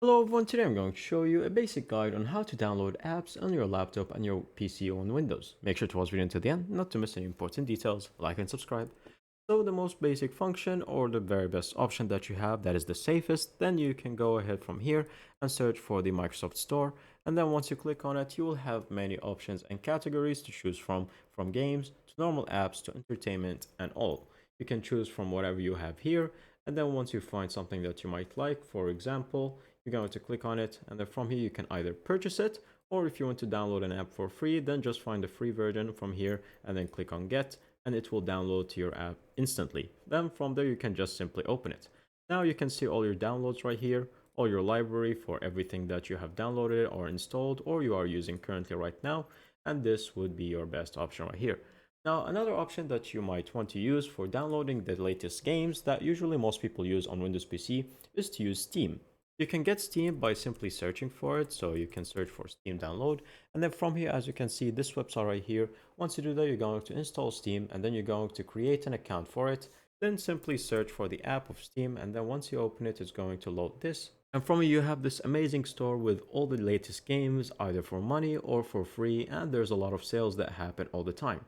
Hello everyone, today I'm going to show you a basic guide on how to download apps on your laptop and your PC on Windows. Make sure to watch the video until the end, not to miss any important details, like and subscribe. So the most basic function or the very best option that you have that is the safest, then you can go ahead from here and search for the Microsoft Store. And then once you click on it, you will have many options and categories to choose from games to normal apps to entertainment and all. You can choose from whatever you have here. And then once you find something that you might like, for example, you're going to click on it, and then from here you can either purchase it, or if you want to download an app for free, then just find the free version from here and then click on get, and it will download to your app instantly. Then from there you can just simply open it. Now you can see all your downloads right here, all your library for everything that you have downloaded or installed or you are using currently right now, and this would be your best option right here. Now, another option that you might want to use for downloading the latest games that usually most people use on Windows PC is to use Steam. You can get Steam by simply searching for it, so you can search for Steam download, and then from here, as you can see, this website right here, once you do that, you're going to install Steam, and then you're going to create an account for it, then simply search for the app of Steam, and then once you open it, it's going to load this. And from here, you have this amazing store with all the latest games, either for money or for free, and there's a lot of sales that happen all the time.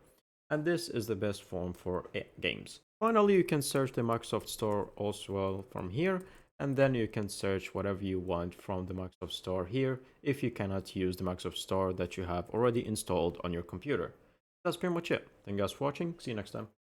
And this is the best form for games. Finally, you can search the Microsoft Store also from here, and then you can search whatever you want from the Microsoft Store here if you cannot use the Microsoft Store that you have already installed on your computer. That's pretty much it. Thank you guys for watching. See you next time.